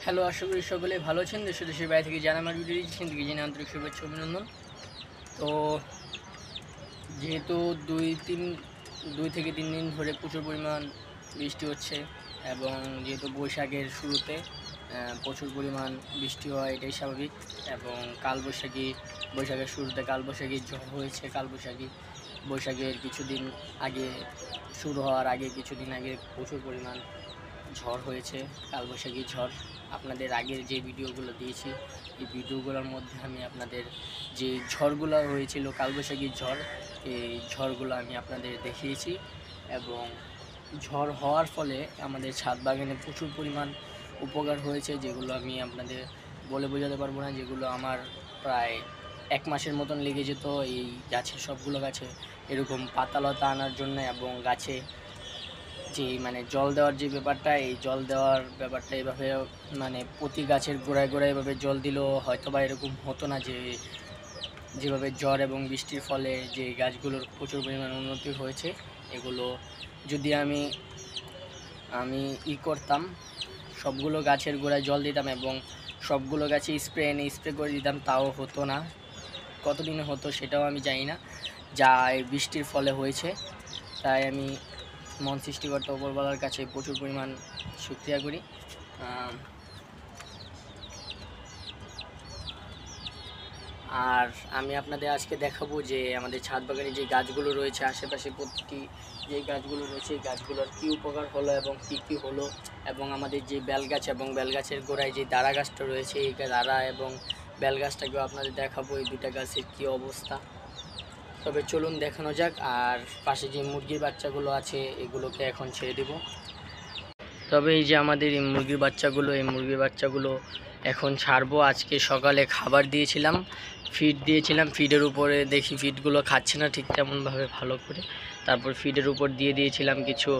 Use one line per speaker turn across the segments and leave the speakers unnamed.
Hello, আশা করি সকলে ভালো আছেন। দেশ দেশের বাইরে থেকে যারা আমার ভিডিও দিচ্ছেন তাদেরকে জানাই আন্তরিক শুভেচ্ছা অভিনন্দন। তো যেহেতু দুই থেকে তিন দিন ধরে প্রচুর পরিমাণ বৃষ্টি হচ্ছে এবং যেহেতু বৈশাখের শুরুতে প্রচুর পরিমাণ বৃষ্টি হয়, এটাই স্বাভাবিক। এবং বৈশাখের শুরুতে কালবৈশাখী ঝড় হয়েছে। বৈশাখের কিছুদিন আগে, শুরু হওয়ার আগে কিছুদিন আগে প্রচুর পরিমাণ ঝড় হয়েছে, কালবৈশাখী ঝড়। আপনাদের আগের যে ভিডিওগুলো দিয়েছি, এই ভিডিওগুলোর মধ্যে আমি আপনাদের যে ঝড়গুলো হয়েছিল, কালবৈশাখী ঝড়, এই ঝড়গুলো আমি আপনাদের দেখিয়েছি। এবং ঝড় হওয়ার ফলে আমাদের ছাদ বাগানে প্রচুর পরিমাণ উপকার হয়েছে, যেগুলো আমি আপনাদের বলে বোঝাতে পারবো না। যেগুলো আমার প্রায় 1 মাসের মতন লেগে যেত এই সবগুলো গাছে এরকম পাতালতা আনার জন্য। এবং গাছে যে জল দেওয়ার যে ব্যাপারটা, এই জল দেওয়ার ব্যাপারটা এভাবে প্রতি গাছের গোড়ায় গোড়ায় এভাবে জল দিলেও হয়তো বা এরকম হতো না, যেভাবে ঝড় এবং বৃষ্টির ফলে যে গাছগুলোর প্রচুর পরিমাণ উন্নতি হয়েছে। এগুলো যদি আমি করতাম, সবগুলো গাছের গোড়ায় জল দিতাম এবং সবগুলো গাছে স্প্রে করে দিতাম, তাও হতো না। কতদিনে হতো সেটাও আমি জানি না, যা এই বৃষ্টির ফলে হয়েছে। তাই আমি মন সৃষ্টিকর্তা উপরওয়ালার কাছে প্রচুর পরিমাণ শুকরিয়া করি। আর আমি আপনাদের আজকে দেখাবো যে আমাদের ছাদ বাগানে যে গাছগুলো রয়েছে, আশেপাশে প্রতিটি যে গাছগুলো রয়েছে, এই গাছগুলোর কী উপকার হলো এবং কী হলো। এবং আমাদের যে বেলগাছ এবং বেলগাছের গোড়ায় যে দাঁড়া গাছটা রয়েছে, এই দাঁড়া এবং বেলগাছটাকেও আপনাদের দেখাবো এই দুটা গাছের কী অবস্থা। তবে চলুন দেখানো যাক। আর পাশে যে মুরগির বাচ্চাগুলো আছে, এগুলোকে এখন ছেড়ে দেব। তবে এই যে আমাদের এই মুরগির বাচ্চাগুলো এখন ছাড়বো। আজকে সকালে খাবার দিয়েছিলাম, ফিড দিয়েছিলাম। ফিডের উপরে দেখি ফিডগুলো খাচ্ছে না ঠিক তেমনভাবে ভালো করে। তারপর ফিডের উপর দিয়েছিলাম কিছু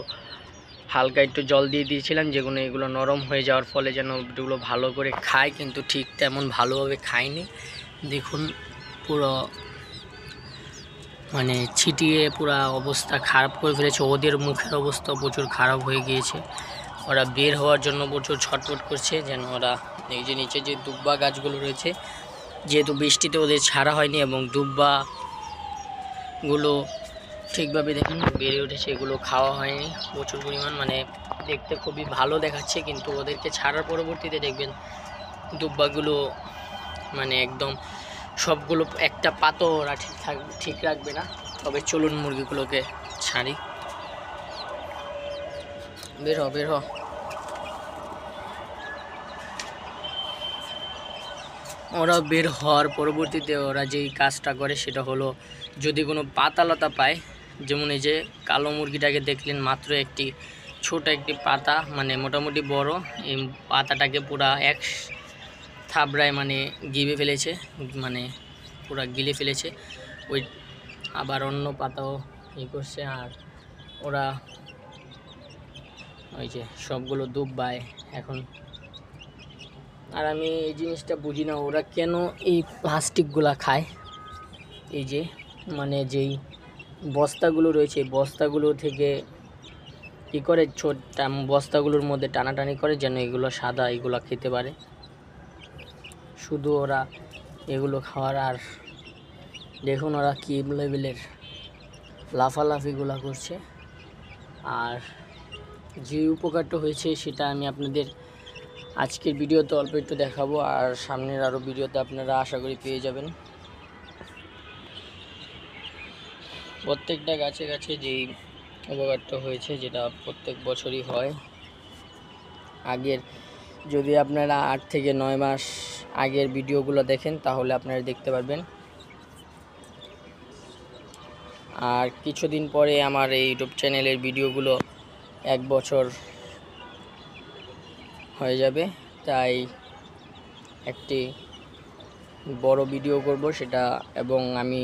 হালকা একটু জল দিয়ে দিয়েছিলাম, এগুলো নরম হয়ে যাওয়ার ফলে যেন এগুলো ভালো করে খায়, কিন্তু ঠিক তেমন ভালোভাবে খায়নি। দেখুন, পুরো ছিটিয়ে পুরো অবস্থা খারাপ করে ফেলেছে। ওদের মুখের অবস্থা প্রচুর খারাপ হয়ে গিয়েছে। ওরা বের হওয়ার জন্য প্রচুর ছটফট করছে, যেন ওরা এই যে নিচে যে দুব্বা গাছগুলো রয়েছে, যেহেতু বৃষ্টিতে ওদের ছাড়া হয়নি এবং দুব্বাগুলো ঠিকভাবে দেখুন বেড়ে উঠেছে, এগুলো খাওয়া হয়নি প্রচুর পরিমাণ। দেখতে খুবই ভালো দেখাচ্ছে, কিন্তু ওদেরকে ছাড়ার পরবর্তীতে দেখবেন দুব্বাগুলো একদম সবগুলো একটা পাতাও ওরা ঠিক রাখবে না। তবে চলুন মুরগিগুলোকে ছাড়ি। বের হ। ওরা বের হওয়ার পরবর্তীতে ওরা যেই কাজটা করে সেটা হলো, যদি কোনো পাতালতা পায়, যেমন এই যে কালো মুরগিটাকে দেখলেন, মাত্র একটি ছোট একটি পাতা, মোটামুটি বড়, এই পাতাটাকে পুরা এক থাবড়ায় গিলে ফেলেছে, পুরা গিলে ফেলেছে। ওই আবার অন্য পাতাও করছে। আর ওরা ওই যে সবগুলো দুব্বায় এখন। আর আমি এই জিনিসটা বুঝি না, ওরা কেন এই প্লাস্টিকগুলা খায়। এই যে যেই বস্তাগুলো রয়েছে, বস্তাগুলো থেকে কী করে বস্তাগুলোর মধ্যে টানাটানি করে যেন এগুলো সাদা, এগুলো খেতে পারে। শুধু ওরা এগুলো খাওয়ার। আর দেখুন ওরা কী লেভেলের লাফালাফিগুলো করছে। আর যে উপকারটা হয়েছে সেটা আমি আপনাদের আজকের ভিডিওতে অল্প একটু দেখাবো, আর সামনের আরও ভিডিওতে আপনারা আশা করি পেয়ে যাবেন। প্রত্যেকটা গাছে গাছে যেই উপকারটা হয়েছে, যেটা প্রত্যেক বছরই হয়। আগের যদি আপনারা 8 থেকে 9 মাস আগের ভিডিওগুলো দেখেন, তাহলে আপনারা দেখতে পারবেন। আর কিছুদিন পরে আমার এই ইউটিউব চ্যানেলের ভিডিওগুলো 1 বছর হয়ে যাবে, তাই একটি বড় ভিডিও করব সেটা। এবং আমি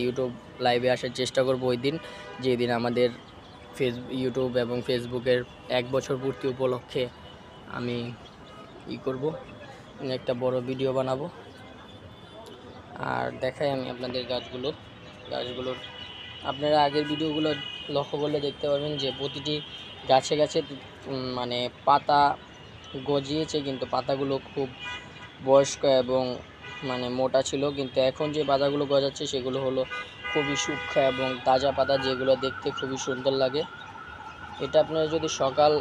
ইউটিউব লাইভে আসার চেষ্টা করব ওই দিন, যেদিন আমাদের ইউটিউব এবং ফেসবুকের 1 বছর পূর্তি উপলক্ষে আমি করব, একটা বড় ভিডিও বানাবো। আর দেখাই আমি আপনাদের গাছগুলোর আপনারা আগের ভিডিওগুলো লক্ষ্য করলে দেখতে পাবেন যে প্রতিটি গাছে গাছে পাতা গজিয়েছে, কিন্তু পাতাগুলো খুব বয়স্ক এবং মানে মোটা ছিল। কিন্তু এখন যে পাতাগুলো গজাচ্ছে সেগুলো হলো খুবই সূক্ষ্ম এবং তাজা পাতা, যেগুলো দেখতে খুবই সুন্দর লাগে। এটা আপনারা যদি সকাল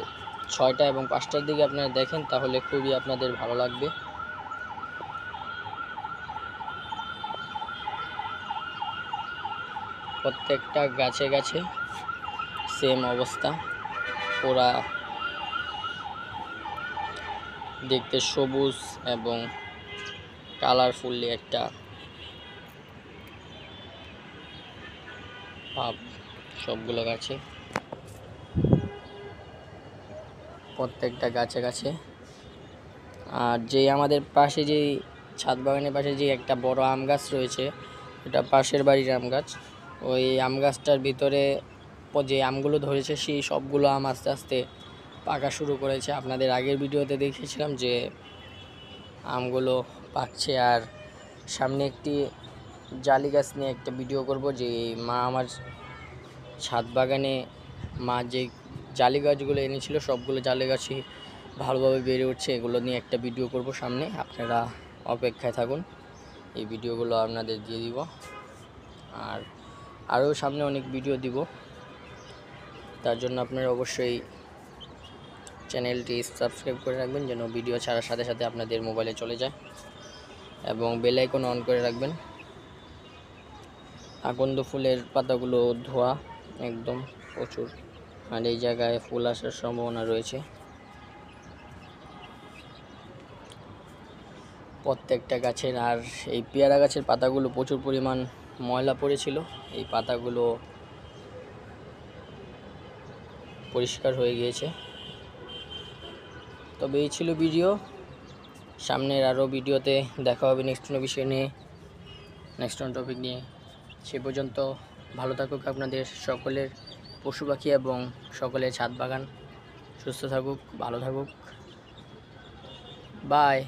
6টা এবং 5টার দিকে আপনারা দেখেন তাহলে খুবই আপনাদের ভালো লাগবে। প্রত্যেকটা গাছে গাছে সেম অবস্থা, ওরা দেখতে সবুজ এবং কালারফুলি একটা ভাব সবগুলো গাছে, প্রত্যেকটা গাছে গাছে। আর যে আমাদের পাশে যেই ছাদ বাগানের পাশে যে একটা বড় আম গাছ রয়েছে, এটা পাশের বাড়ির আম গাছ। ওই আম গাছটার ভিতরে যে আমগুলো ধরেছে সেই সবগুলো আম আস্তে আস্তে পাকা শুরু করেছে। আপনাদের আগের ভিডিওতে দেখিয়েছিলাম যে আমগুলো পাকছে। আর সামনে একটি জালি গাছ নিয়ে একটা ভিডিও করব, যে মা আমার ছাদ বাগানে যে জালি গাছগুলো এনেছিল সবগুলো জালি গাছই ভালোভাবে বেড়ে উঠছে, এগুলো নিয়ে একটা ভিডিও করব সামনে। আপনারা অপেক্ষায় থাকুন, এই ভিডিওগুলো আপনাদের দিয়ে দিব। আর আরও সামনে অনেক ভিডিও দিব, তার জন্য আপনারা অবশ্যই চ্যানেলটি সাবস্ক্রাইব করে রাখবেন, যেন ভিডিও ছাড়ার সাথে সাথে আপনাদের মোবাইলে চলে যায়, এবং বেল আইকন অন করে রাখবেন। আকন্দ ফুলের পাতাগুলো ধোয়া একদম প্রচুর, আর এই জায়গায় ফুল আসার সম্ভাবনা রয়েছে। প্রত্যেকটা গাছের, আর এই পেয়ারা গাছের পাতাগুলো প্রচুর পরিমাণ ময়লা পড়েছিল, এই পাতাগুলো পরিষ্কার হয়ে গিয়েছে। তবে এই ছিল ভিডিও, সামনের আরও ভিডিওতে দেখা হবে নেক্সট কোনো বিষয় নিয়ে, নেক্সট কোনো টপিক নিয়ে। সে পর্যন্ত ভালো থাকুক আপনাদের সকলের পশু পাখি এবং সকলের ছাদ বাগান, সুস্থ থাকুক, ভালো থাকুক, বাই।